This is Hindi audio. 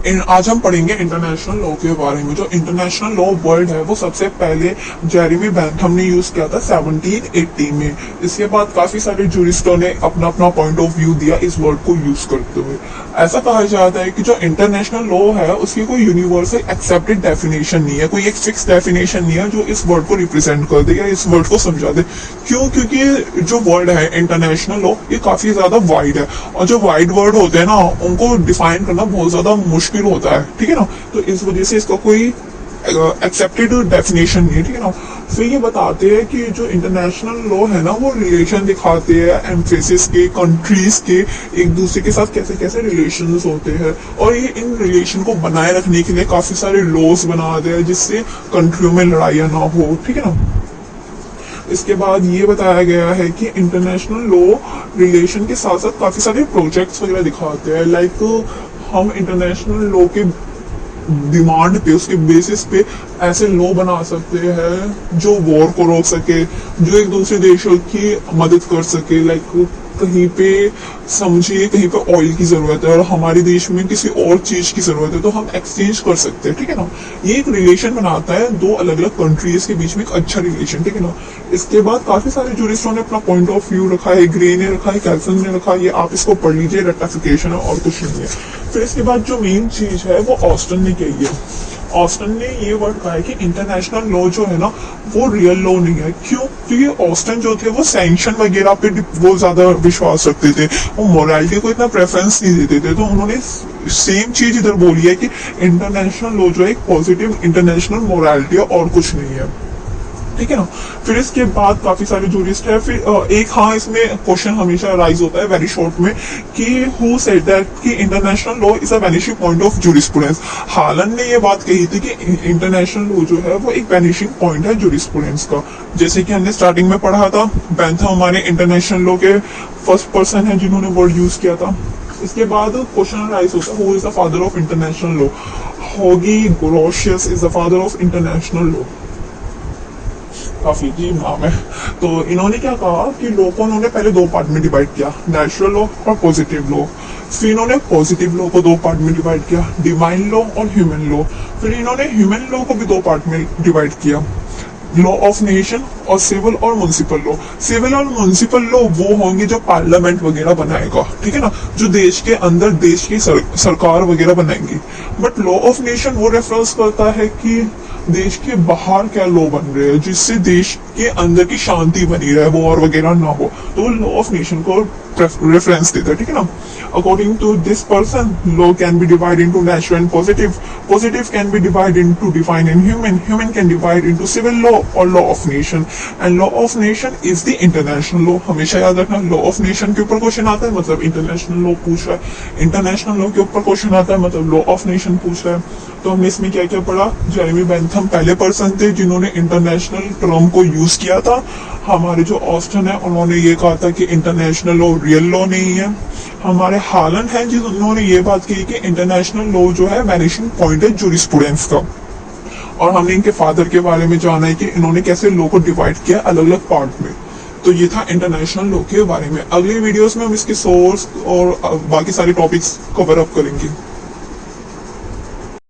आज हम पढ़ेंगे इंटरनेशनल लॉ के बारे में। जो इंटरनेशनल लॉ वर्ड है वो सबसे पहले जेरेमी बेंथम ने यूज किया था 1780 में। इसके बाद काफी सारे जूरिस्टों ने अपना अपना पॉइंट ऑफ व्यू दिया इस वर्ड को यूज करते हुए। ऐसा कहा जाता है कि जो इंटरनेशनल लॉ है उसकी कोई यूनिवर्सल एक्सेप्टेड डेफिनेशन नहीं है, कोई एक फिक्स डेफिनेशन नहीं है जो इस वर्ड को रिप्रेजेंट कर दे या इस वर्ड को समझा दे। क्यों? क्योंकि जो वर्ड है इंटरनेशनल लॉ ये काफी ज्यादा वाइड है, और जो वाइड वर्ड होते हैं ना उनको डिफाइन करना बहुत ज्यादा मुश्किल होता है, ठीक है ना। तो इस वजह से इसका कोई एक्सेप्टेड डेफिनेशन नहीं है, ठीक है ना। फिर ये बताते हैं कि जो इंटरनेशनल लॉ है ना वो रिलेशन दिखाते हैं एम्फेसिस के, कंट्रीज के एक दूसरे के साथ कैसे कैसे रिलेशंस होते हैं, और ये इन रिलेशन को बनाए रखने के लिए काफी सारे लॉज बनाते हैं जिससे कंट्रियों में लड़ाइयाँ ना हो, ठीक है ना। इसके बाद ये बताया गया है कि इंटरनेशनल लॉ रिलेशन के साथ साथ काफी सारे प्रोजेक्ट्स वगैरह दिखाते हैं। लाइक हम इंटरनेशनल लॉ के डिमांड पे, उसके बेसिस पे ऐसे लॉ बना सकते हैं जो वॉर को रोक सके, जो एक दूसरे देशों की मदद कर सके। लाइक कहीं पे समझिए कहीं पे ऑयल की जरूरत है और हमारे देश में किसी और चीज की जरूरत है तो हम एक्सचेंज कर सकते हैं, ठीक है ना। ये एक रिलेशन बनाता है दो अलग अलग कंट्रीज के बीच में, एक अच्छा रिलेशन, ठीक है ना। इसके बाद काफी सारे जूरिस्टों ने अपना पॉइंट ऑफ व्यू रखा है, ग्रे ने रखा है, कैल्सन ने रखा है, ये आप इसको पढ़ लीजिए, रेक्टिफिकेशन है और कुछ नहीं है। फिर इसके बाद जो मेन चीज है वो ऑस्टन ने कही है। ऑस्टन ने ये वर्ड कहा है कि इंटरनेशनल लॉ जो है ना वो रियल लॉ नहीं है। क्यों? क्योंकि ऑस्टन जो थे वो सैंक्शन वगैरह पे वो ज्यादा विश्वास रखते थे, वो मोरालिटी को इतना प्रेफरेंस नहीं देते थे। तो उन्होंने सेम चीज इधर बोली है कि इंटरनेशनल लॉ जो है एक पॉजिटिव इंटरनेशनल मोरालिटी है और कुछ नहीं है, ठीक है ना। फिर इसके बाद काफी सारे जूरिस्ट है। फिर एक इसमें क्वेश्चन हमेशा राइज होता है वेरी शॉर्ट में कि हु सेड दैट कि international law is a vanishing point of jurisprudence. Holland ने ये बात कही थी कि इंटरनेशनल लॉ जो है वो एक वैनिशिंग पॉइंट है जूरिस्प्रूडेंस का। जैसे कि हमने स्टार्टिंग में पढ़ा था, बेंथम हमारे इंटरनेशनल लॉ के फर्स्ट पर्सन है जिन्होंने वर्ड यूज किया था। इसके बाद क्वेश्चन राइज होता है who is the father of international law. होगी Grotius is the father of international law, काफी अजीब नाम है। तो इन्होंने क्या कहा कि लॉ को उन्होंने पहले दो पार्ट में डिवाइड किया, नेचुरल लॉ और पॉजिटिव लॉ। फिर इन्होंने पॉजिटिव लॉ को दो पार्ट में डिवाइड किया, डिवाइन लॉ और ह्यूमन लॉ। फिर इन्होंने ह्यूमन लॉ को भी दो पार्ट में डिवाइड किया, लॉ ऑफ नेशन और सिविल और म्युनिसिपल लॉ। सिविल और म्युनिसिपल लॉ वो होंगे जो पार्लियामेंट वगैरह बनाएगा, ठीक है ना, जो देश के अंदर देश की सरकार वगैरह बनाएंगी। बट लॉ ऑफ नेशन वो रेफरेंस करता है कि देश के बाहर क्या लॉ बन रहे हैं जिससे देश के अंदर की शांति बनी रहे, वॉर वगैरह ना हो, तो लॉ ऑफ नेशन को रेफरेंस देता है, ठीक है ना। According to this person law can be divide into natural and positive, positive can be divide into divine and human, human can divide into civil law और law of nation, and law of nation is the international law. हमेशा याद रखना, लॉ ऑफ नेशन के ऊपर क्वेश्चन आता है मतलब इंटरनेशनल लॉ पूछ रहा है, इंटरनेशनल लॉ के ऊपर क्वेश्चन आता है मतलब लॉ ऑफ नेशन पूछ रहा है। तो हमने इसमें क्या क्या पढ़ा, जेरेमी बेंथम पहले पर्सन थे जिन्होंने इंटरनेशनल टर्म को यूज किया था। हमारे जो ऑस्टन है उन्होंने ये कहा था कि इंटरनेशनल लॉ रियल लॉ नहीं है। हमारे हालन है जिन्होंने ये बात कही कि इंटरनेशनल लॉ जो है वैनिशिंग पॉइंट है जूरिस्प्रूडेंस का। और हमने इनके फादर के बारे में जाना है कि इन्होंने कैसे लॉ को डिवाइड किया अलग अलग पार्ट में। तो ये था इंटरनेशनल लॉ के बारे में। अगली वीडियोस में हम इसके सोर्स और बाकी सारे टॉपिक्स कवर अप करेंगे।